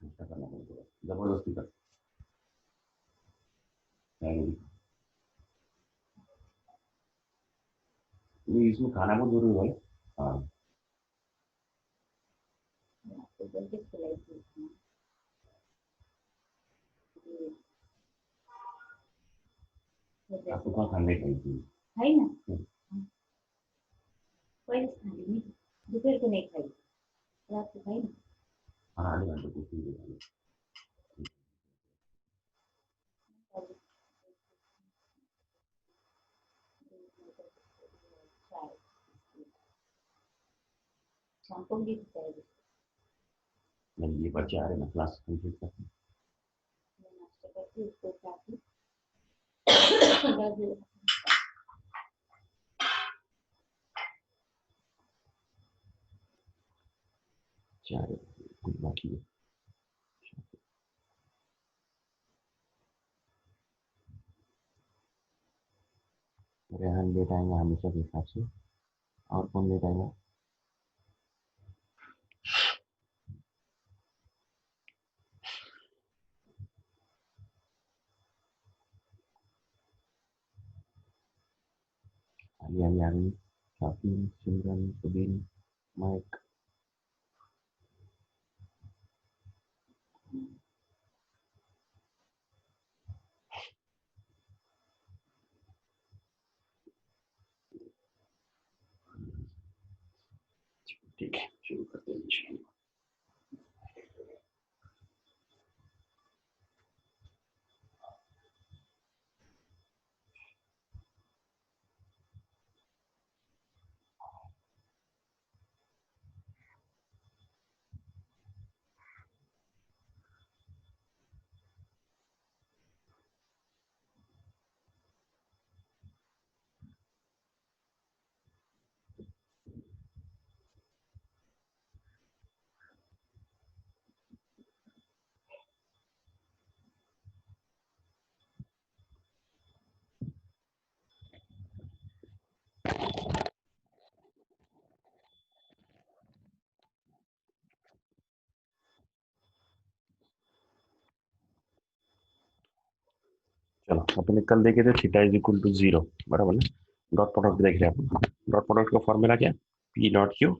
नाश्ता करना पड़ेगा, जबरदस्ती कर। नहीं, इसमें खाना बहुत जरूरी है भाई। हाँ, तो जल्दी खिलाई थी आपको कहाँ खाने खाई थी? खाई ना, कोई खाई नहीं, दोपहर को नहीं खाई, रात को खाई ना। हाँ, आधे घंटे कुछ नहीं खाई। शाम को भी खाई। नहीं, ये बच्चे आ रहे हैं ना, क्लास कंप्लीट करते हैं। मैं नाश्ता करती उसको खाती दादी। चार कुछ बाकी है। रेहान लेट आएंगे हमेशा के हिसाब से। और कौन लेट आएगा? आलिया भी आ गई, स्वाति, सिमरन, सुबीन, माइक। ठीक है, शुरू करते हैं। चलो, अपने कल देखे थे थीटा इज इक्वल टू 0, बराबर ना। डॉट प्रोडक्ट देख रहे हैं अपन। डॉट प्रोडक्ट का फॉर्मूला क्या? P dot Q,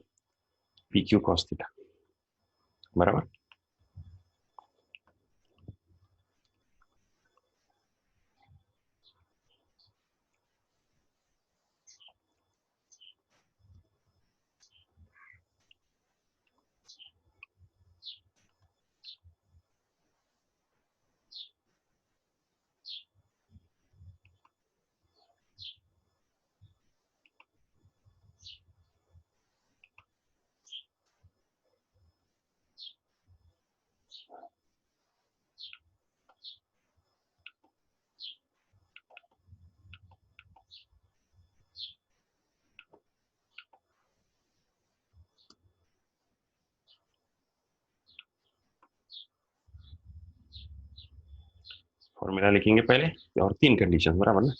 P Q cos theta, बराबर। फॉर्मूला लिखेंगे पहले और तीन कंडीशन, बराबर ना।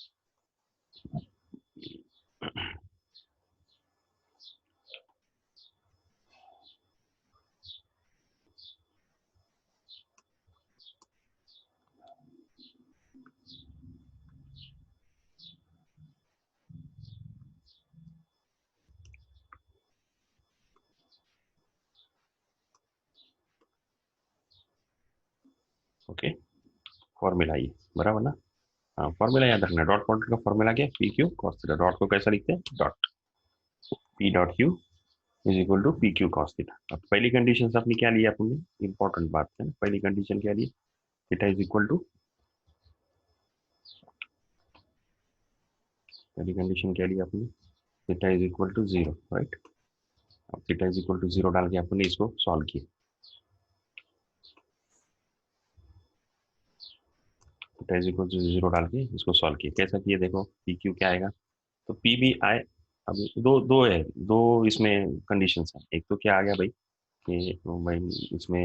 ओके, फॉर्मूला ये, बराबर ना। हाँ, फॉर्मूला याद रखना। डॉट प्रोडक्ट का फॉर्मूला क्या? P Q cos theta. Dot को कैसा लिखते हैं? Dot P dot Q is equal to P Q cos theta. अब पहली कंडीशन से आपने क्या लिया? आपने इंपॉर्टेंट बात है ना, पहली कंडीशन क्या ली? थीटा इज इक्वल टू, पहली कंडीशन क्या ली आपने? Theta is equal to 0, right. अब थीटा इज इक्वल टू 0 डाल के आपने इसको सॉल्व किया। थीटा इज इक्वल टू 0 डाल के इसको सॉल्व किया। कैसा किया देखो, पी क्यू क्या आएगा? तो पी भी आए। अब दो दो है, दो इसमें कंडीशंस है। एक तो क्या आ गया भाई कि भाई इसमें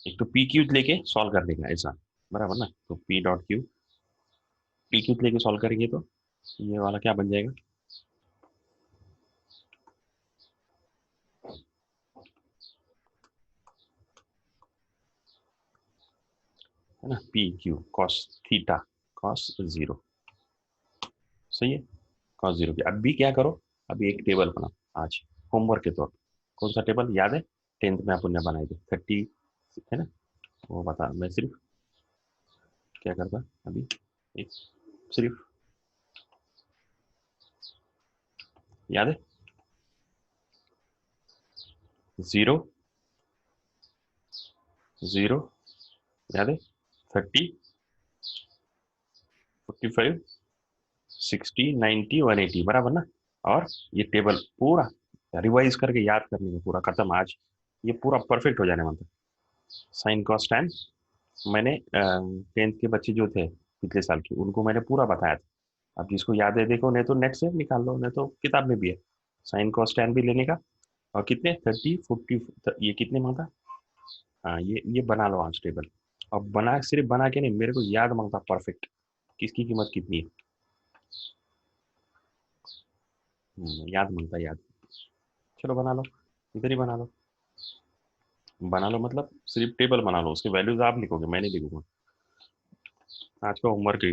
एक तो पी क्यू लेके सॉल्व कर देगा ऐसा, बराबर ना। तो P dot Q, P Q लेके सॉल्व करेंगे तो ये वाला क्या बन जाएगा? ना, P Q cos theta cos 0, सही है, कॉस 0 की। अभी क्या करो, अभी एक टेबल बनाओ आज होमवर्क के तौर पर। कौन सा टेबल याद है, 10th में अपन ने बनाए थे 30, है ना, वो बता। मैं सिर्फ क्या करता अभी, एक सिर्फ याद है, 0 0 याद है, 30 45 60 90 180 बराबर ना। और ये टेबल पूरा रिवाइज करके याद करने में पूरा खत्म आज, ये पूरा परफेक्ट हो जाने वाला। साइन कॉस टैन मैंने 10th के बच्चे जो थे पिछले साल के, उनको मैंने पूरा बताया था। अब जिसको याद है देखो, नहीं तो नेट से निकाल लो, नहीं तो किताब में भी है। साइन कॉस टैन भी लेने का, और कितने 30 40, ये कितने मांगा। हाँ, ये बना लो आज टेबल। और बना, सिर्फ बना के नहीं, मेरे को याद मांगता परफेक्ट, किसकी कीमत कितनी है। याद मांगता, याद। चलो बना लो, इधर ही बना लो। बना लो मतलब सिर्फ टेबल बना लो, उसके वैल्यूज आप लिखोगे, मैं नहीं लिखूंगा। आज का होमवर्क है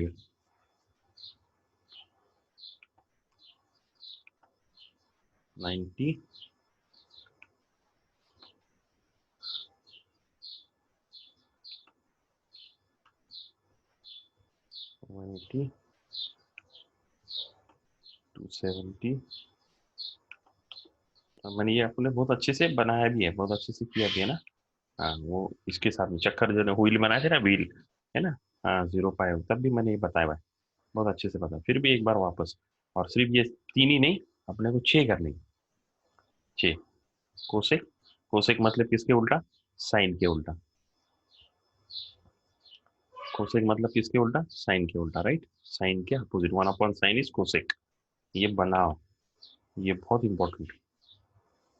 90 180 270। मैंने ये अपने बहुत अच्छे से बनाया भी है, बहुत अच्छे से किया भी है ना। हाँ, वो इसके साथ में चक्कर जो व्हील बनाए थे ना, व्हील, है ना। हाँ, 0 पाए तब भी मैंने ये बताया हुआ है, बहुत अच्छे से पता। फिर भी एक बार वापस, और सिर्फ ये तीन ही नहीं, अपने को 6 करने हैं। 6 कोसेक, कोसेक मतलब किसके उल्टा, साइन के उल्टा। कोसेक मतलब किसके उल्टा, साइन के उल्टा, राइट। साइन के अपोजिट, 1/sin इज कोसेक। ये बनाओ, ये बहुत इंपॉर्टेंट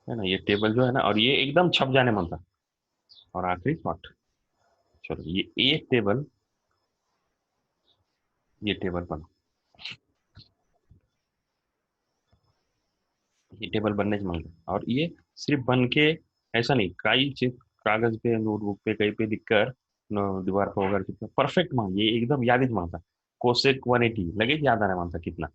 है ना, ये टेबल जो है ना, और ये एकदम छप जाने मन था। और आखिरी थॉट, चलो ये एक टेबल, ये टेबल बनो, ये टेबल बनने से मांगता। और ये सिर्फ बन के ऐसा नहीं, कई चीज कागज पे, नोटबुक पे, कहीं पे लिखकर दीवार पर वगैरह, कितना परफेक्ट मांग, ये एकदम याद ही मांगता। कोसेक 180 लगे कि याद आने मांगता कितना,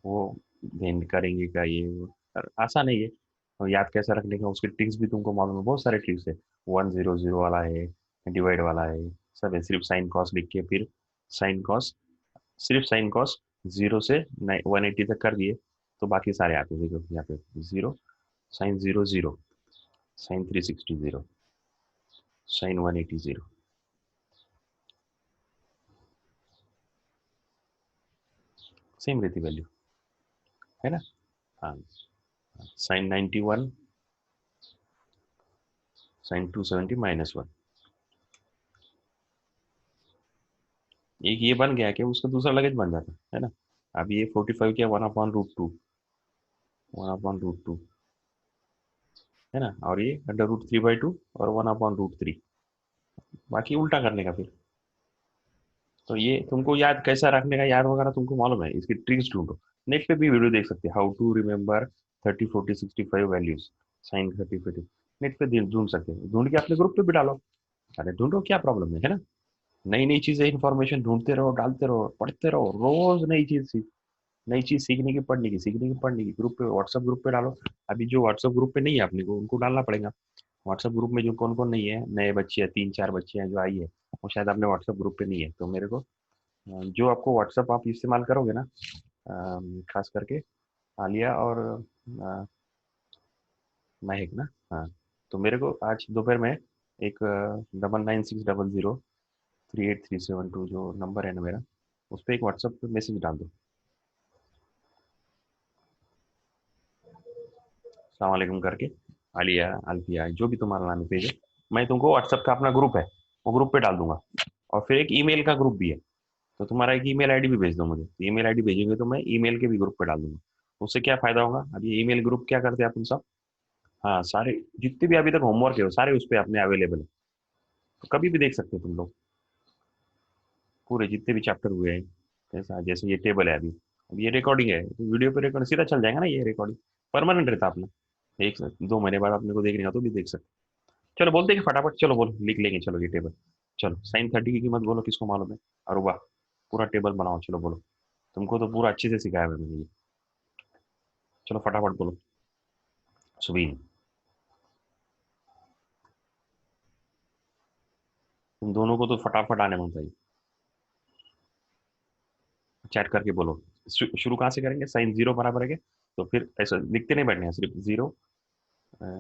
वो देन करेंगे का ये वो। और आसान है ये, और याद कैसे रखने का उसके ट्रिक्स भी तुमको मालूम है, बहुत सारे ट्रिक्स है। 100 वाला है, डिवाइड वाला है, सब है। सिर्फ साइन कॉस लिख के, फिर साइन कॉस, सिर्फ साइन कॉस 0 से 180 तक कर दिए, तो बाकी सारे आते हैं। देखो यहाँ पे 0 साइन 0 0, साइन 360 0, साइन 180 0, सेम रहती वैल्यू, है ना। हाँ, साइन 91, साइन 270 -1। एक ये बन गया कि उसका दूसरा लगेज बन जाता है ना। अब ये 45 क्या, 1/√2, 1/√2, है ना। और ये √3/2 और 1/√3, बाकी उल्टा करने का फिर। तो ये तुमको याद कैसा रखने का, याद वगैरह तुमको मालूम है, इसकी ट्रिक्स ढूंढो। नेट पे भी वीडियो देख सकते हैं, how to remember 30 40 65 values, sine 30 40। Net पे ढूंढ सकते हैं, ढूंढ के अपने ग्रुप पे भी डालो। अरे ढूंढो, क्या प्रॉब्लम है ना। नई नई चीजें, इन्फॉर्मेशन ढूंढते रहो, डालते रहो, पढ़ते रहो, रोज नई चीज सीख, नई चीज सीखने की, पढ़ने की, सीखने की, पढ़ने की। ग्रुप पे, व्हाट्सएप ग्रुप पे डालो। अभी जो व्हाट्सएप ग्रुप पे नहीं है अपने को, उनको डालना पड़ेगा। व्हाट्सएप ग्रुप में जो कौन कौन नहीं है, नए बच्चे हैं, 3 4 बच्चे हैं जो आई है, वो शायद अपने व्हाट्सएप ग्रुप पे नहीं है। तो मेरे को जो आपको व्हाट्सएप आप इस्तेमाल करोगे ना, खास करके आलिया और महक ना, हाँ। तो मेरे को आज दोपहर में एक 9960038372 जो नंबर है ना मेरा, उस पर एक व्हाट्सएप पे मैसेज डाल दो, सलाम वालेकुम करके, आलिया, अल्फिया, जो भी तुम्हारा नाम है पेज है। मैं तुमको व्हाट्सएप का अपना ग्रुप है, वो ग्रुप पे डाल दूंगा। और फिर एक ईमेल का ग्रुप भी है, तो तुम्हारा एक ईमेल आईडी भी भेज दो मुझे। ईमेल आईडी भेजेंगे तो मैं ईमेल के भी ग्रुप पे डाल दूंगा। उससे क्या फायदा होगा, अब ये ईमेल ग्रुप क्या करते हैं अपन सब, हाँ, सारे जितने भी अभी तक होमवर्क है वो सारे उस पर अपने अवेलेबल है, तो कभी भी देख सकते हो तुम लोग, पूरे जितने भी चैप्टर हुए हैं। जैसा जैसे ये टेबल है, अभी ये रिकॉर्डिंग है, तो वीडियो पे रिकॉर्ड सीधा चल जाएगा ना, ये रिकॉर्डिंग परमानेंट रहता अपना। एक 2 महीने बाद अपने को देखने का तो भी देख सकते। चलो बोलते हैं कि फटाफट, चलो बोल लिख लेंगे, चलो ये टेबल। चलो साइन 30 की कीमत बोलो, किसको मालूम है? और वाह, पूरा टेबल बनाओ, चलो बोलो। तुमको तो पूरा अच्छे से सिखाया है मैंने ये। चलो फटाफट बोलो। सुबीन, तुम दोनों को तो फटाफट आने मन चाहिए। चैट करके बोलो। शुरू कहाँ से करेंगे? साइन 0 बराबर है क्या? तो फिर ऐसा लिखते नहीं बैठने हैं, सिर्फ 0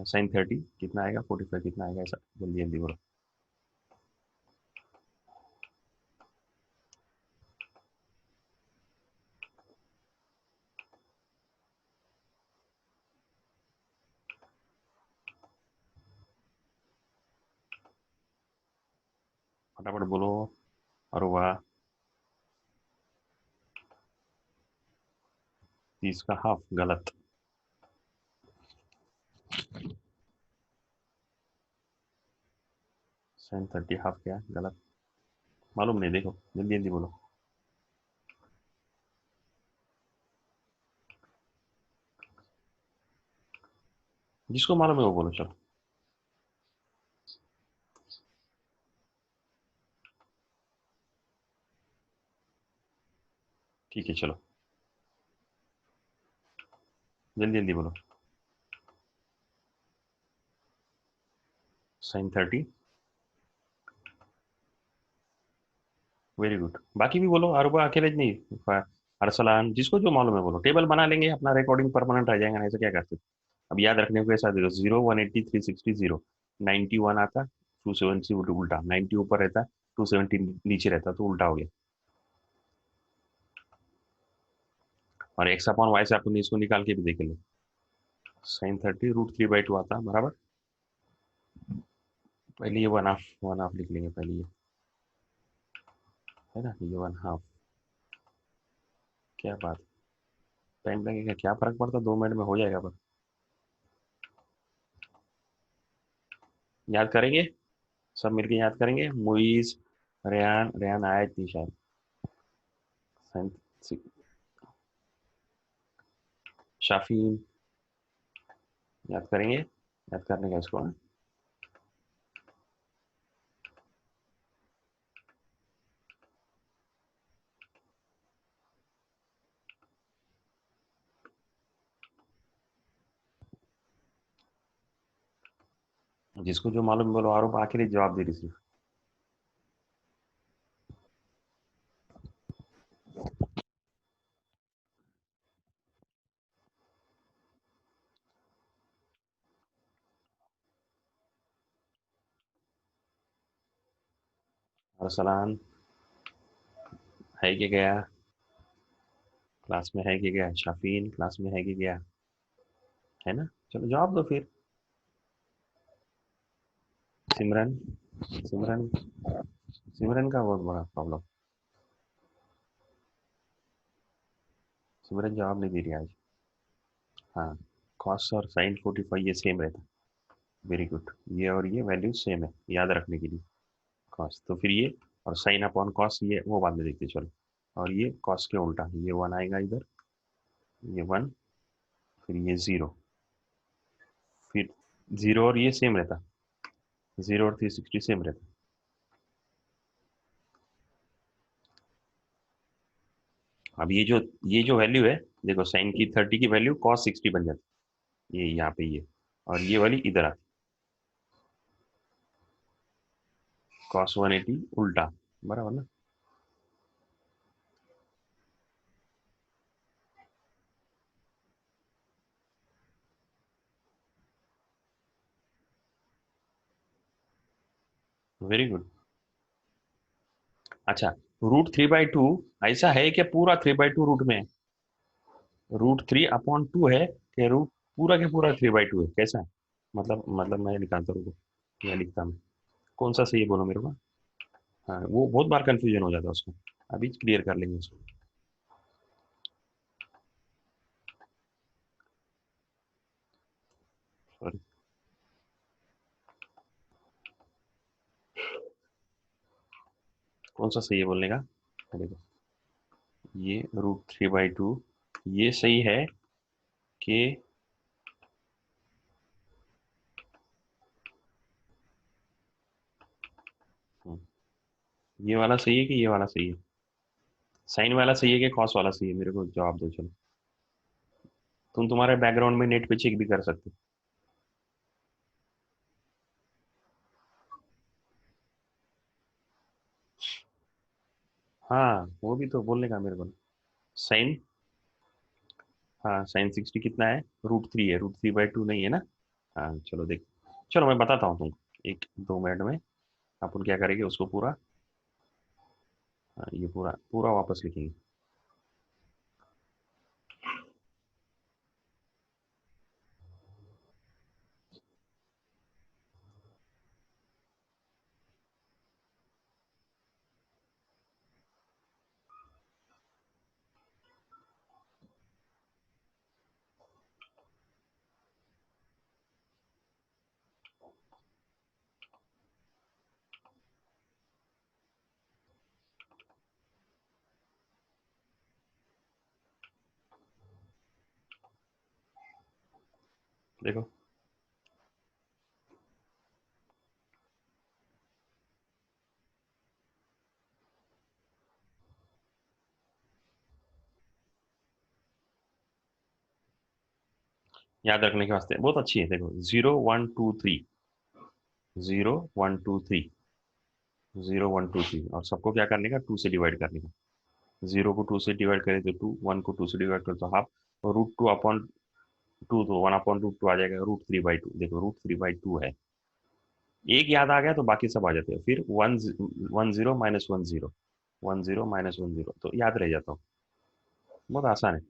साइन 30 कितना आएगा, 45 कितना आएगा, ऐसा जल्दी जल्दी बोलो। फटाफट बोलो। और वाह, 30 का हाफ गलत। साइन 30 हाफ क्या है? गलत। मालूम नहीं, देखो जल्दी जल्दी बोलो। जिसको मालूम है वो बोलो, चलो। ठीक है चलो, जल्दी जल्दी बोलो। Sine 30, very good. बाकी भी बोलो, अरुबा अकेले नहीं। अरसलान, जिसको जो मालूम है बोलो। टेबल बना लेंगे, अपना रिकॉर्डिंग परमानेंट रह जाएगा, नहीं तो क्या करते। अब याद रखने को ऐसा देखो, 0, 180, 360, 0, 91 आता, 270 उल्टा, 90 ऊपर रहता, 270 नीचे रहता, तो उल्टा हो गया। और एक्स अपॉन वाई से अपन इसको निकाल के भी देख ले। साइन 30 √3/2 आता बराबर। पहले ये वन हाफ लिख लेंगे पहले ये, है ना, ये वन हाफ। क्या बात, टाइम लगेगा, क्या फर्क पड़ता, 2 मिनट में हो जाएगा। पर याद करेंगे, सब मिलके याद करेंगे। मुइज, रेहान, रेहान आया इतनी शायद। साइन शाफीन, याद करेंगे, याद करने का इसको, हाँ? जिसको जो मालूम बोलो। आरोप आखिरी जवाब दे रही थी। अरसलान है कि गया? क्लास में है कि गया? शाफीन क्लास में है कि गया? है ना, चलो जवाब दो फिर। सिमरन, सिमरन, सिमरन का बहुत बड़ा प्रॉब्लम। सिमरन जवाब नहीं दे रही आज। हाँ, कॉस और साइन 45 ये सेम रहता। वेरी गुड, ये और ये वैल्यू सेम है, याद रखने के लिए। कॉस तो फिर ये, और साइन अपॉन कॉस ये वो बाद में देखते चलो। और ये कॉस के उल्टा, ये वन आएगा इधर, ये वन, फिर ये जीरो, फिर जीरो और ये सेम रहता, 0 और 360 सेम रहता। अब ये जो वैल्यू है, देखो साइन की 30 की वैल्यू कॉस 60 बन जाती, ये यहाँ पे ये, और ये वाली इधर आती, कॉस 180 उल्टा, बराबर ना। Very good. अच्छा, √3/2 ऐसा है कि पूरा 3/2 रूट में है? √3/2 है कि रूट पूरा के पूरा 3/2 है, कैसा है? मतलब मैं निकालता हूँ, मैं लिखता हूँ। कौन सा सही है बोलो मेरे को। हाँ, वो बहुत बार कंफ्यूजन हो जाता है उसको। अभी क्लियर कर लेंगे उसको। सॉरी, कौन सा सही है बोलने का? देखो, ये √3/2 ये सही है कि ये वाला सही है कि ये वाला सही है? साइन वाला सही है कि कॉस वाला सही है? मेरे को जवाब दो चलो। तुम तुम्हारे बैकग्राउंड में नेट पे चेक भी कर सकते हो। हाँ वो भी तो बोलने का मेरे को। साइन, हाँ साइन 60 कितना है? √3 है, √3/2 नहीं है ना? हाँ चलो देख, चलो मैं बताता हूँ तुमको, 1-2 मिनट में अपन क्या करेंगे उसको पूरा, हाँ, ये पूरा पूरा वापस लिखेंगे। देखो याद रखने के वास्ते बहुत अच्छी है, देखो 0 1 2 3, 0 1 2 3, 0 1 2 3, और सबको क्या करने का, 2 से डिवाइड करने का। 0 को 2 से डिवाइड करें तो 2, 1 को 2 से डिवाइड करें तो हाफ, और √2/2 तो 1/√2 आ जाएगा, √3/2, देखो √3/2 है। एक याद आ गया तो बाकी सब आ जाते हैं, फिर 1 0 - 1 0, 1 0 - 1 0 तो याद रह जाता हूँ। बहुत आसान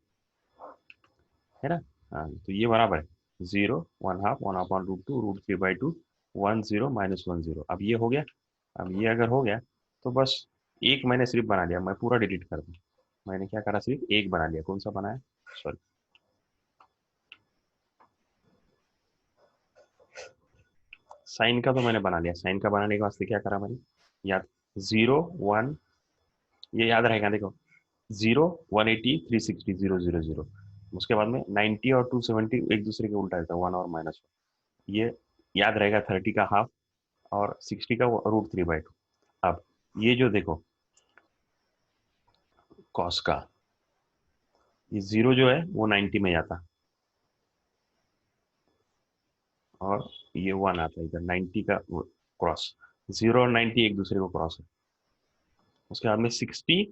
है ना? हाँ तो ये बराबर है 0 1/2, 1/√2, √3/2, 1 0 - 1 0। अब ये हो गया। अब ये अगर हो गया तो बस एक मैंने सिर्फ बना लिया, मैं पूरा डिलीट कर दूँ। मैंने क्या करा, सिर्फ एक बना लिया, कौन सा बनाया, सॉरी, साइन का तो मैंने बना लिया। साइन का बनाने के वास्ते क्या करा मैंने, याद, 0 1, ये याद रहेगा देखो, 0 180 360 0 0 0, उसके बाद में 90 और 270 एक दूसरे के उल्टा रहता है, 1 और -1, ये याद रहेगा। 30 का हाफ और 60 का √3/2। अब ये जो देखो कॉस का, ये जीरो जो है वो 90 में जाता, और ये 1 आता है इधर 90 का क्रॉस, 0 और 90 एक दूसरे को क्रॉस है। उसके बाद में 60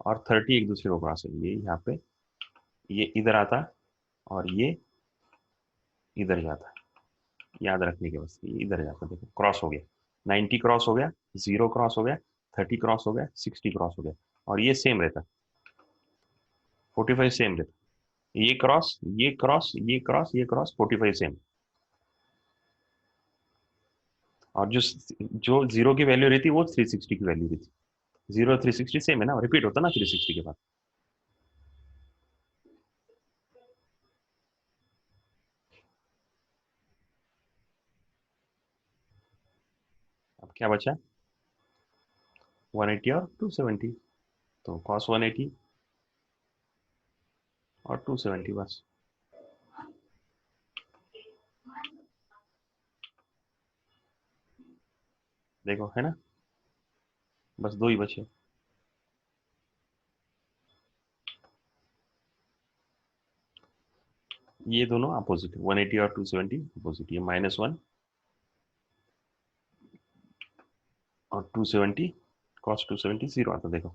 और 30 एक दूसरे को क्रॉस है, ये यहाँ पे, ये इधर आता और ये इधर जाता है। याद रखने के बस, ये इधर जाता, देखो क्रॉस हो गया, 90 क्रॉस हो गया, 0 क्रॉस हो गया, 30 क्रॉस हो गया, 60 क्रॉस हो गया, और ये सेम रहता, 45 सेम रहता। ये क्रॉस, ये क्रॉस, ये क्रॉस, ये क्रॉस, 45 सेम। और जो जो जीरो की वैल्यू रहती है वो 360 की वैल्यू रहती। 0 360 सेम है ना, रिपीट होता ना 360 के बाद। अब क्या बचा, 180 और 270, तो कॉस 180 और 270 बस। देखो है ना, बस दो ही बचे। ये दोनों अपोजिट, 180 और 270 अपोजिट, ये -1 और 270, कॉस 270 जीरो आता, देखो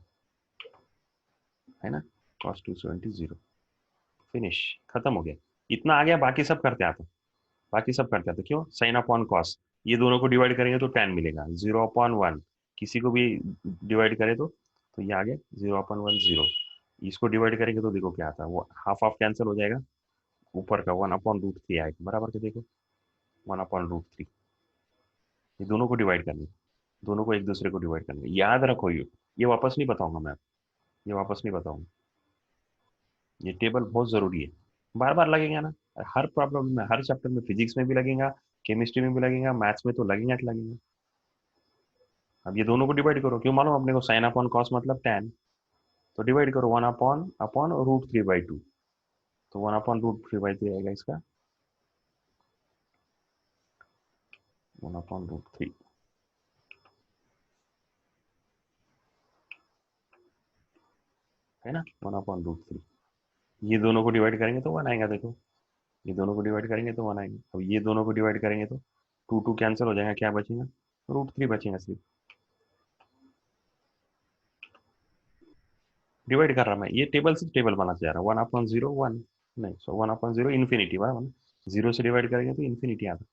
है ना, कॉस 270 जीरो, फिनिश, खत्म हो गया। इतना आ गया, बाकी सब करते आते, बाकी सब करते आते, क्यों, साइन अपॉन कॉस, ये दोनों को डिवाइड करेंगे तो tan मिलेगा, 0/1, किसी को भी डिवाइड करे तो ये आ गया 0/1 0। इसको डिवाइड करेंगे तो देखो क्या आता है, वो हाफ हाफ कैंसिल हो जाएगा, ऊपर का 1/√3 आएगा, बराबर के देखो 1/√3। ये दोनों को डिवाइड करने, दोनों को एक दूसरे को डिवाइड करने, याद रखो ये वापस नहीं बताऊंगा मैं, ये वापस नहीं बताऊंगा। ये टेबल बहुत जरूरी है, बार बार लगेगा ना, हर प्रॉब्लम में, हर चैप्टर में, फिजिक्स में भी लगेगा, केमिस्ट्री में भी लगेगा, मैथ्स में तो लगेगा लगेगा। अब ये दोनों को डिवाइड करो, क्यों मालूम अपने को, साइन अपॉन कॉस मतलब tan, तो डिवाइड करो 1 अपॉन √3/2, तो 1/√3/2 आएगा इसका, 1/√3। है ना, 1/√3। ये दोनों को डिवाइड करेंगे तो 1 आएगा। देखो ये दोनों को डिवाइड करेंगे तो 1 आएगा। अब ये दोनों को डिवाइड करेंगे तो 2 कैंसिल हो जाएगा, क्या बचेगा, √3 बचेगा सिर्फ। डिवाइड कर रहा मैं, ये टेबल से टेबल बनाते जा रहा हूँ। 1/0 1 नहीं, सो 1/0 इन्फिनिटी, बराबर ना। 0 से डिवाइड करेंगे तो इन्फिनिटी आता।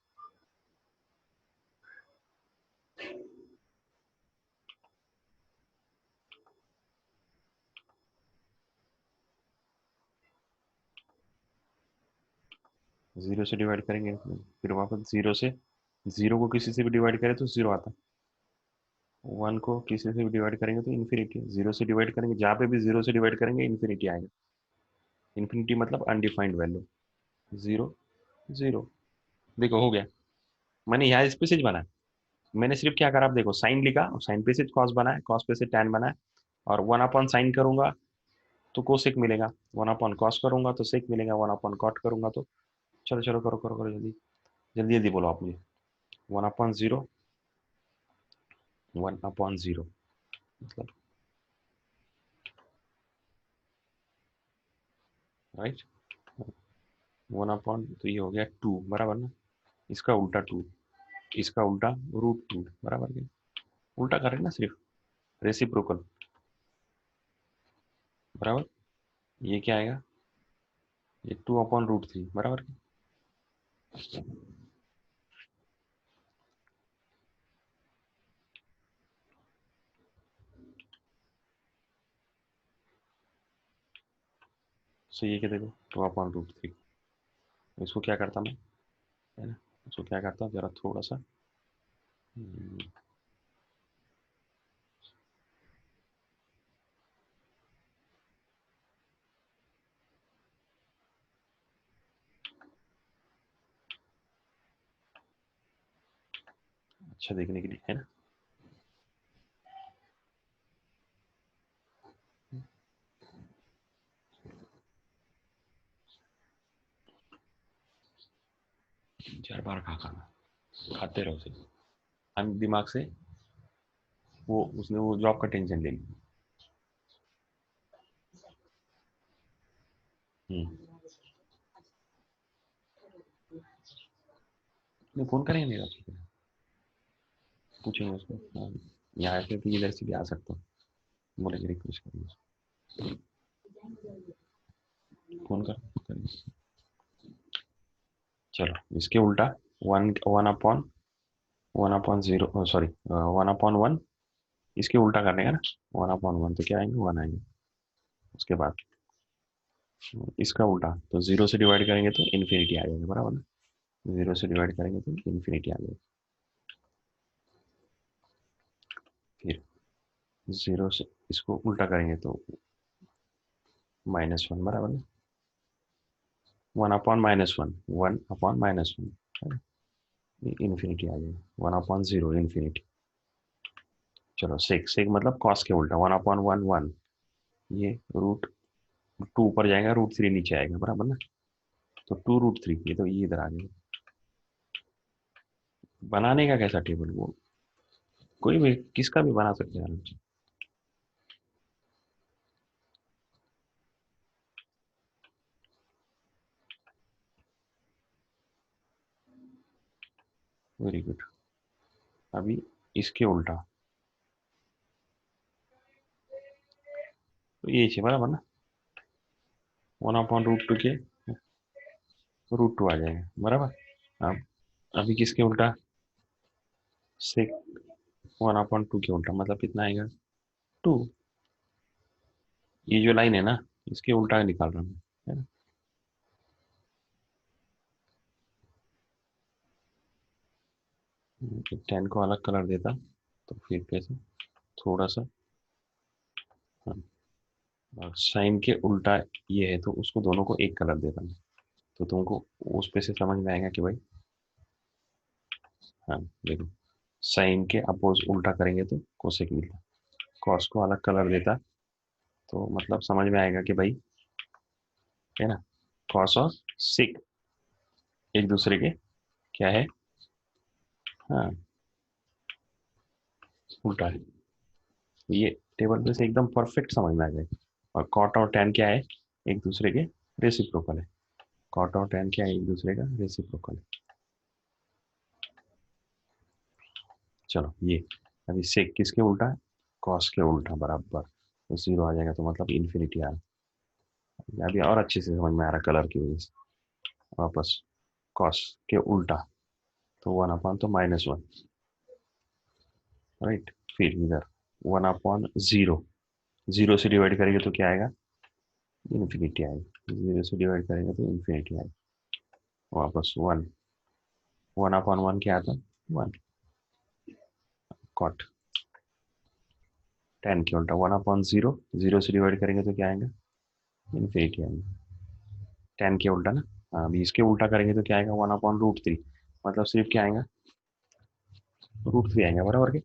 जीरो से डिवाइड करेंगे फिर वापस जीरो से, जीरो को किसी से भी डिवाइड करें तो जीरो आता। 1 को किसी से भी डिवाइड करेंगे तो इन्फिनिटी। जीरो से डिवाइड करेंगे, जहाँ पे भी जीरो से डिवाइड करेंगे इन्फिनिटी आएगा। इन्फिनिटी मतलब अनडिफाइंड वैल्यू। Zero zero. देखो हो गया। मैंने यहाँ इस पे से बनाया। मैंने सिर्फ क्या करा, आप देखो साइन लिखा, साइन पे से कॉस बनाया, कॉस पे से टैन बनाया, और 1/sin करूंगा तो कोसेक मिलेगा, 1/cos करूंगा तो सेक मिलेगा, 1/cot करूंगा तो, चलो चलो करो करो करो जल्दी जल्दी जल्दी बोलो आप मुझे। 1/0 1/0 मतलब, राइट, 1/, तो ये हो गया 2, बराबर ना। इसका उल्टा 2, इसका उल्टा √2, बराबर क्या, उल्टा कर रहे हैं ना सिर्फ, रेसिप्रोकल, बराबर। ये क्या आएगा, ये 2/√3, बराबर क्या? सो ये क्या, देखो 2/√3। इसको क्या करता मैं, है ना, इसको क्या करता हूँ जरा थोड़ा सा, अच्छा देखने के लिए, है ना। चार बार खाना, खाते रहो सिर्फ, हम दिमाग से, वो उसने वो जॉब का टेंशन ले लिया। नहीं, फोन करेंगे, मेरा पूछेंगे उसको, हाँ, यहाँ आके तो इधर से भी आ सकता हूँ, बोलेंगे रिक्वेस्ट करेंगे, फोन करेंगे। चलो इसके उल्टा, 1/0, सॉरी 1/1, इसके उल्टा करने का ना, 1/1 तो क्या आएंगे, 1 आएंगे। उसके बाद इसका उल्टा, तो जीरो से डिवाइड करेंगे तो इन्फिनिटी आ जाएगा, बराबर ना। जीरो से डिवाइड करेंगे तो इन्फिनिटी आ जाएगा। फिर जीरो से इसको उल्टा करेंगे तो -1, बराबर ना। 1/-1, 1/-1, इन्फिनिटी आ जाएगा, 1/0 इन्फिनिटी। चलो सेक, सेक मतलब कॉस के उल्टा, 1/1 1, ये √2 ऊपर जाएगा, √3 नीचे आएगा, बराबर ना। तो 2√3, ये तो ये इधर आ जाएगा। बनाने का कैसा टेबल, वो कोई भी किसका भी बना सकते हैं। Very good. अभी इसके उल्टा, तो ये बराबर ना, 1/√2 के √2 आ जाएगा, बराबर। अब अभी किसके उल्टा, सेक 1/2 के उल्टा, मतलब कितना आएगा, 2। ये जो लाइन है ना, इसके उल्टा निकाल रहा हूँ, है ना। 10 को अलग कलर देता तो फिर कैसे, थोड़ा सा, हाँ, और साइन के उल्टा ये है तो उसको दोनों को एक कलर देता हूँ, तो तुमको उस पे से समझ में आएगा कि भाई, हाँ देखो, साइन के अपोज उल्टा करेंगे तो कोसेक मिलता, कॉस को अलग कलर देता तो मतलब समझ में आएगा कि भाई, है ना, कॉस और सिक एक दूसरे के क्या है, हाँ, उल्टा है। ये टेबल पे से एकदम परफेक्ट समझ में आ जाएगा। और कॉट और टैन क्या है, एक दूसरे के रेसिप्रोकल है। कॉट और टैन क्या है, एक दूसरे का रेसिप्रोकल है। चलो ये अभी सेक किसके उल्टा है, कॉस के उल्टा बराबर, तो जीरो आ जाएगा, तो मतलब इन्फिनिटी आ रहा है। अभी और अच्छे से समझ में आ रहा कलर की वजह से। वापस कॉस के उल्टा, तो वन अपॉन तो -1, राइट। फिर इधर वन अपॉन जीरो, जीरो से डिवाइड करेंगे तो क्या आएगा, इन्फिनिटी आएगी। जीरो से डिवाइड करेंगे तो इन्फिनिटी आएगी। वापस वन, वन अपॉन वन क्या आता, वन। कॉट टेन के उल्टा वन अपॉन जीरो, जीरो से डिवाइड करेंगे तो क्या आएगा, इन्फिनिटी आएगा। टेन के उल्टा ना, हाँ अभी इसके उल्टा करेंगे तो क्या आएगा, वन अपॉन √3, मतलब सिर्फ क्या आएगा, √3 आएगा, बराबर के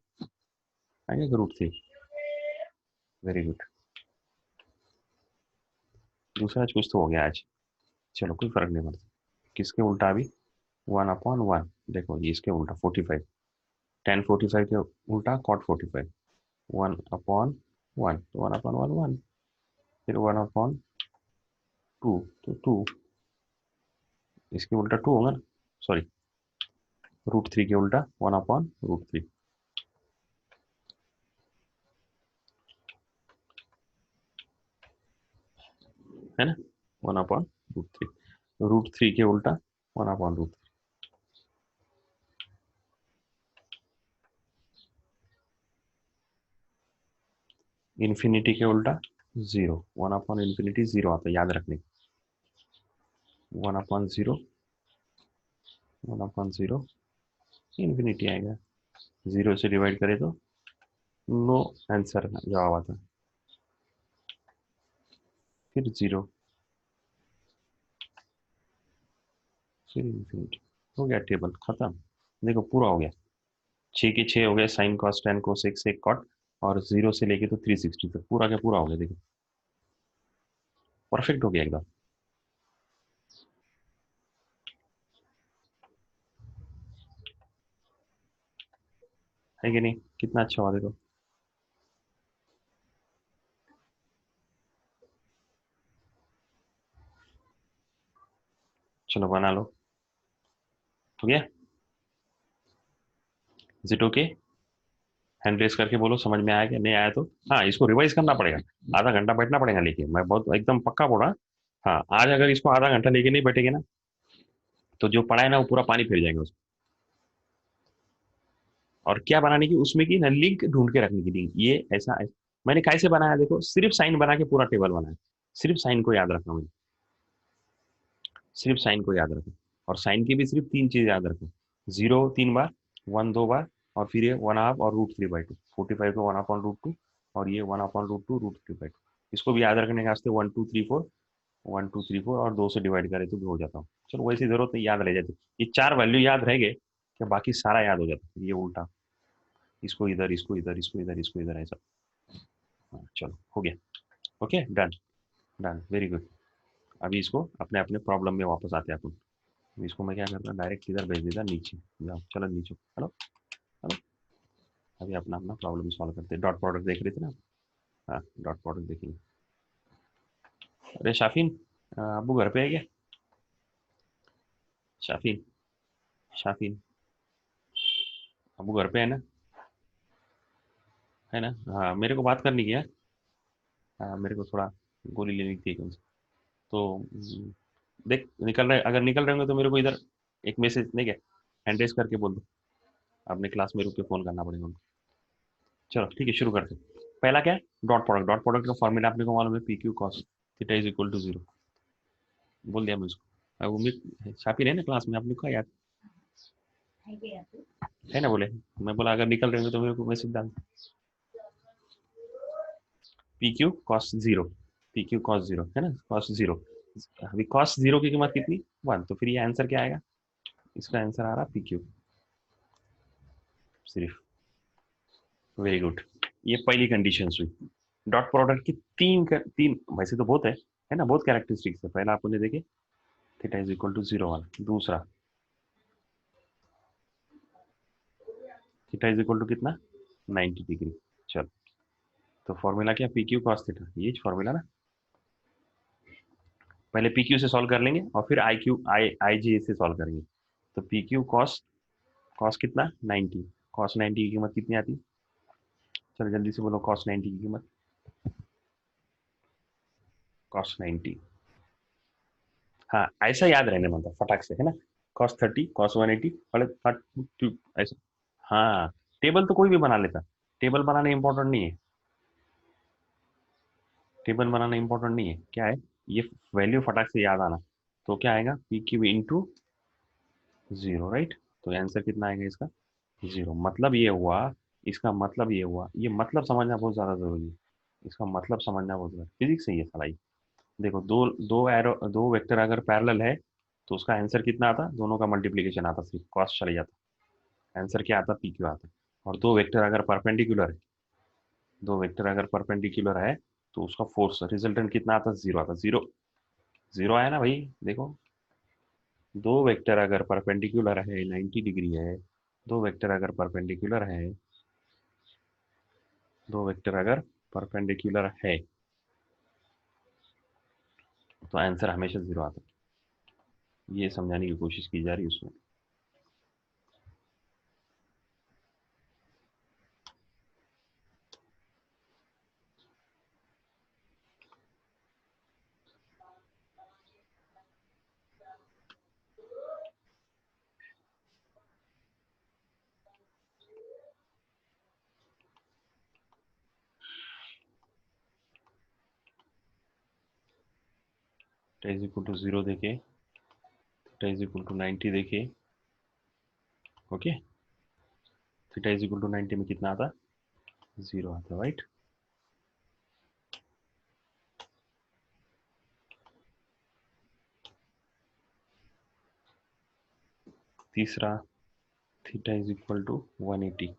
आएंगे √3। Very good. दूसरा कुछ तो हो गया आज, चलो कोई फर्क नहीं पड़ता। किसके उल्टा अभी, वन अपॉन वन, देखो ये इसके उल्टा 45, टेन 45 के उल्टा कॉट 45, वन अपॉन वन, तो वन अपॉन वन वन, फिर वन अपॉन टू, तो टू, इसके उल्टा टू होगा ना, सॉरी √3 के उल्टा वन अपॉन √3, है ना, वन अपॉन √3, √3 के उल्टा वन अपॉन √3, इन्फिनिटी के उल्टा zero, one upon infinity zero आता है, याद रखने, one upon zero, one upon zero, infinity आएगा। जीरो से डिवाइड करें तो नो आंसर जवाब आता है, फिर जीरो, फिर इन्फिनिटी। हो गया टेबल खत्म। देखो पूरा हो गया, 6 के 6 हो गए, sine cos tan cosec sec cot, और जीरो से लेके तो 360 तक पूरा, क्या पूरा हो गया, देखो परफेक्ट हो गया एकदम। है कि नहीं, कितना अच्छा हुआ देखो। चलो बना लो, हो गया। Is it okay, hand raise करके बोलो समझ में आया कि नहीं आया तो। हाँ इसको रिवाइज करना पड़ेगा, आधा घंटा बैठना पड़ेगा, लेकिन मैं बहुत एकदम पक्का बोल रहा। हाँ आज अगर इसको आधा घंटा लेके नहीं बैठेगे ना, तो जो पढ़ा है ना वो पूरा पानी फिर जाएंगे उसमें। और क्या बनाने की उसमें की ना, लिंक ढूंढ के रखने की लिंक, ये ऐसा मैंने कैसे बनाया देखो, सिर्फ साइन बना के पूरा टेबल बनाया, सिर्फ साइन को याद रखना मुझे, सिर्फ साइन को याद रखो। और साइन की भी सिर्फ तीन चीज याद रखो, जीरो 3 बार, वन 2 बार, और फिर ये वन हाफ और √3/2, 45 को वन अपॉन √2, और ये वन अपॉन √2 √3/2। इसको भी याद रखने के वास्ते 1 2 3 4, 1 2 3 4 और 2 से डिवाइड करे तो भी हो जाता हूँ। चलो वैसी जरूरत नहीं, याद रह जाती, ये चार वैल्यू याद रह गए कि बाकी सारा याद हो जाता है। ये उल्टा, इसको इधर, इसको इधर, इसको इधर, इसको इधर, ऐसा। हाँ, चलो हो गया, okay done, done very good. अभी इसको अपने अपने प्रॉब्लम में वापस आते हैं अपन। इसको मैं क्या करता, डायरेक्ट इधर भेज देता नीचे, जाओ चलो नीचे, हेलो हेलो। अभी अपना अपना प्रॉब्लम सॉल्व करते हैं। डॉट प्रोडक्ट देख रहे थे ना, हाँ डॉट प्रोडक्ट देखेंगे। अरे शाफिन, अबू घर पे है क्या, शाफिन, शाफिन, अबू घर पे है ना, हाँ मेरे को बात करनी है। हाँ मेरे को थोड़ा गोली लेनी थी उनसे, तो देख निकल रहे, अगर निकल रहे होंगे तो मेरे को इधर एक मैसेज नहीं क्या, हैंड रेस करके बोल दो, अपने क्लास में रुक के फोन करना पड़ेगा उनको। चलो ठीक है शुरू करते हैं। पहला क्या है, डॉट प्रोडक्ट, डॉट प्रोडक्ट का फॉर्मूला आपने को मालूम है, P Q cos theta is equal to zero, बोल दिया मैं उसको। अब उम्मीद शापिर है ना क्लास में, आपने कहा याद है क्या आपको? है ना, बोले मैं बोला अगर निकल रहे हो तो मेरे को मैसेज डाल, P Q cos zero, P Q cos zero है ना, कॉस जीरो। अभी कॉस जीरो की कीमत कितनी, वन, तो फिर ये आंसर क्या आएगा, इसका आंसर आ रहा पी क्यू सिर्फ। वेरी गुड, ये पहली कंडीशन हुई। डॉट प्रोडक्ट की तीन वैसे तो बहुत है ना, बहुत कैरेक्टरिस्टिक्स है। पहला आपने देखे theta is equal to zero वाला, दूसरा थीटा इज इक्वल टू कितना, 90 डिग्री। चलो तो फॉर्मूला क्या, पी क्यू कॉस थीटा, ये फॉर्मूला ना, पहले पी क्यू से सॉल्व कर लेंगे और फिर आई जे से सॉल्व करेंगे। तो पी क्यू कॉस, कॉस कितना 90, कॉस 90 की कीमत कितनी आती? चलो जल्दी से बोलो कॉस 90 की कीमत। कॉस 90, हाँ ऐसा याद रहने मतलब फटाक से, है ना। कॉस 30, कॉस 180 बड़े फट ऐसा। हाँ, टेबल तो कोई भी बना लेता, टेबल बनाना इंपॉर्टेंट नहीं है, टेबल बनाना इंपॉर्टेंट नहीं है, क्या है ये वैल्यू फटाक से याद आना। तो क्या आएगा P Q into zero, right. तो आंसर कितना आएगा इसका? जीरो। मतलब ये हुआ, इसका मतलब ये हुआ, ये मतलब समझना बहुत ज्यादा जरूरी है, इसका मतलब समझना बहुत जरूरी, फिजिक्स से ये सलाई। देखो दो दो एरो, दो वेक्टर अगर पैरेलल है तो उसका आंसर कितना आता? दोनों का मल्टीप्लीकेशन आता, सिर्फ कॉस चले जाता, आंसर क्या आता? पी क्यू आता। और दो वेक्टर अगर परपेंडिकुलर है, दो वेक्टर अगर परपेंडिकुलर है तो उसका फोर्स रिजल्टेंट कितना आता? जीरो आता। जीरो, जीरो आया ना भाई, देखो। दो वेक्टर अगर परपेंडिकुलर है 90 डिग्री है, दो वेक्टर अगर परपेंडिकुलर है, दो वेक्टर अगर परपेंडिकुलर है तो आंसर हमेशा जीरो आता है। ये समझाने की कोशिश की जा रही है उसमें। Theta is equal to zero देखे, थीटा इज इक्वल टू 90 देखे, okay. Theta is equal to 90 में कितना आता? जीरो आता, राइट। तीसरा, theta is equal to 180,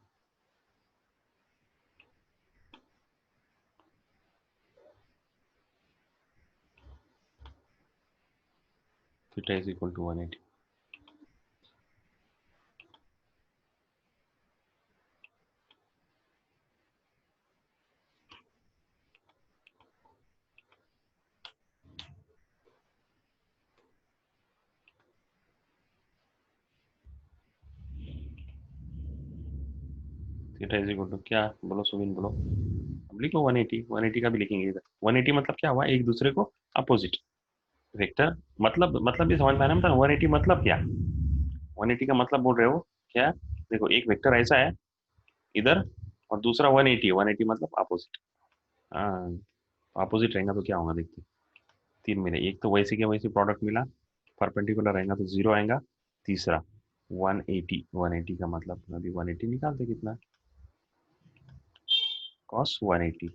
theta is equal to 180। Theta is equal to क्या, बोलो सुबिन बोलो। अब लिखो 180, 180 का भी लिखेंगे इधर। 180 मतलब क्या हुआ? एक दूसरे को अपोजिट वेक्टर। मतलब ये समझ में आ रहा है? मतलब 180 मतलब क्या, 180 का मतलब बोल रहे हो क्या? देखो एक वेक्टर ऐसा है इधर और दूसरा 180 है, 180 मतलब अपोजिट। हाँ, अपोजिट रहेगा तो क्या होगा देखते हैं। तीन मिले, एक तो वैसे के वैसे प्रोडक्ट मिला, परपेंडिकुलर रहेगा तो जीरो आएगा। तीसरा 180, 180 का मतलब अभी 180 निकालते कितना, कॉस 180,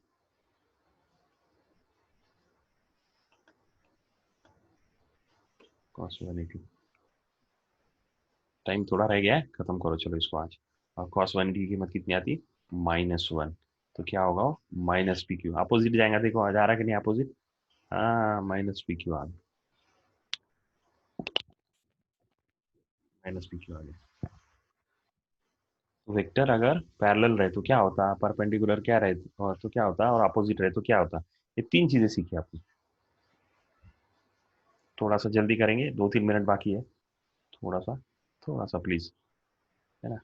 कॉस 180। टाइम थोड़ा रह गया है, खत्म करो चलो इसको आज। और कॉस 180 की कीमत कितनी आती? -1। तो क्या होगा? माइनस पी क्यू, अपोजिट जाएगा, देखो आ जा रहा है कि नहीं अपोजिट? हाँ माइनस पी क्यू आ गया, माइनस पी क्यू आ गया। वेक्टर अगर पैरेलल रहे तो क्या होता, परपेंडिकुलर क्या रहे और तो क्या होता, और अपोजिट रहे तो क्या होता। ये तीन चीजें सीखी आपने। थोड़ा सा जल्दी करेंगे, 2-3 मिनट बाकी है, थोड़ा सा, थोड़ा सा प्लीज, है ना।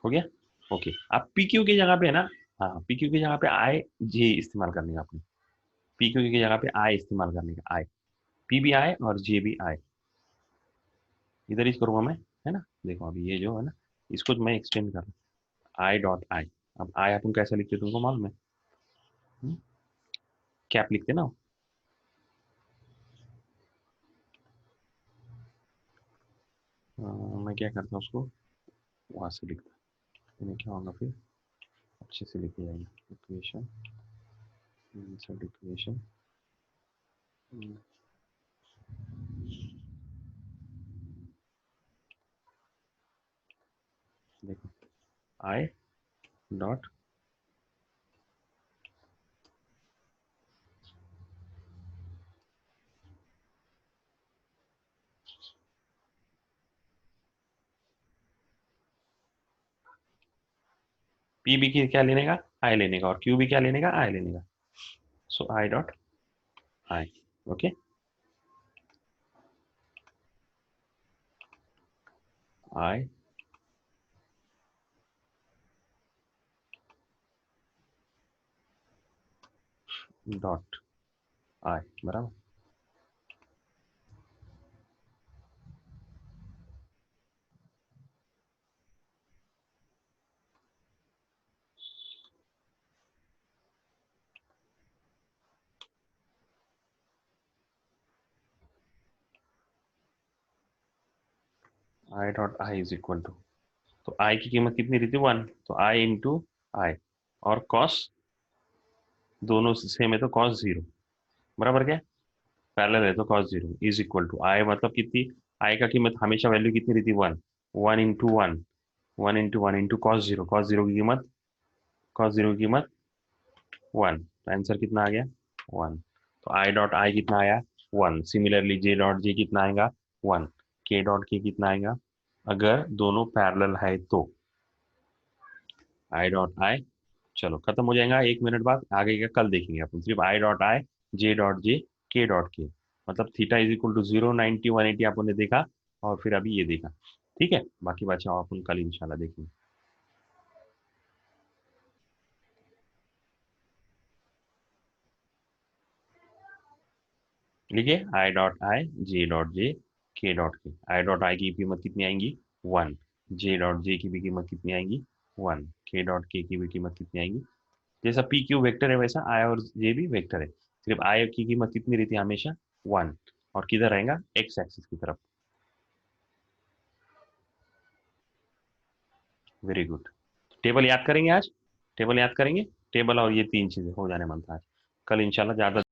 हो गया, ओके। आप पी क्यू की जगह पे है ना, हाँ पी क्यू की जगह पे आई जे इस्तेमाल करने का आपने, पी क्यू की जगह पे आई इस्तेमाल करने का, आई, पी भी आए और जे भी आए, इधर ही करूंगा मैं, है ना। देखो अभी ये जो है ना, इसको मैं एक्सटेंड कर रहा हूँ, आई डॉट आई। अब आई अपन कैसे लिखते हैं तुमको मालूम है? कैप लिखते ना। मैं क्या करता हूँ उसको वहां से लिखता, इन्हें क्या होगा फिर, अच्छे से लिखे जाएंगे इक्वेशन, इंसर्ट इक्वेशन, देखो आई डॉट पी भी की क्या लेने का, आई लेने का, और क्यू भी क्या लेने का, आई लेने का. So I dot I. Okay, I dot I. बराबर. I dot I is equal to, तो आई की कीमत कितनी रहती है, 1, तो आई इंटू आई, और कॉस दोनों सेम है तो कॉस 0. बराबर क्या, पैरेलल है तो कॉस 0 इज इक्वल टू आई, मतलब कितनी, आई का कीमत हमेशा वैल्यू कितनी रहती है, 1. 1 into 1, 1 into 1 into cos 0, cos 0 की कीमत, कॉस 0 की कीमत 1, तो आंसर कितना आ गया, 1. तो आई डॉट आई कितना आया, 1. सिमिलरली जे डॉट जे कितना आएगा, 1. के डॉट के कितना आएगा, अगर दोनों पैरेलल है तो, आई डॉट आई. चलो खत्म हो जाएगा 1 मिनट बाद, आगे का कल देखेंगे अपन. सिर्फ आई डॉट आई, जे डॉट जे, के डॉट के, मतलब थीटा इज इक्वल टू 0, 90, 180 आपने ने देखा, और फिर अभी ये देखा. ठीक है, बाकी बचा अपन कल इंशाल्लाह देखेंगे. लिखिए आई डॉट आई, जे डॉट जे, के डॉट के. आई डॉट आई की कीमत कितनी आएंगी, 1. जे डॉट जे की भी कीमत कितनी आएंगी, 1. के डॉट के की भी कीमत कितनी आएंगी. जैसा पी क्यू वेक्टर है वैसा आई और जे भी वेक्टर है. सिर्फ आई की कीमत कितनी रहती है हमेशा, 1, और किधर रहेगा, एक्स एक्सिस की तरफ. Very good. टेबल याद करेंगे आज, टेबल याद करेंगे, टेबल और ये 3 चीजें हो जाने मन था आज. कल इंशाल्लाह ज्यादा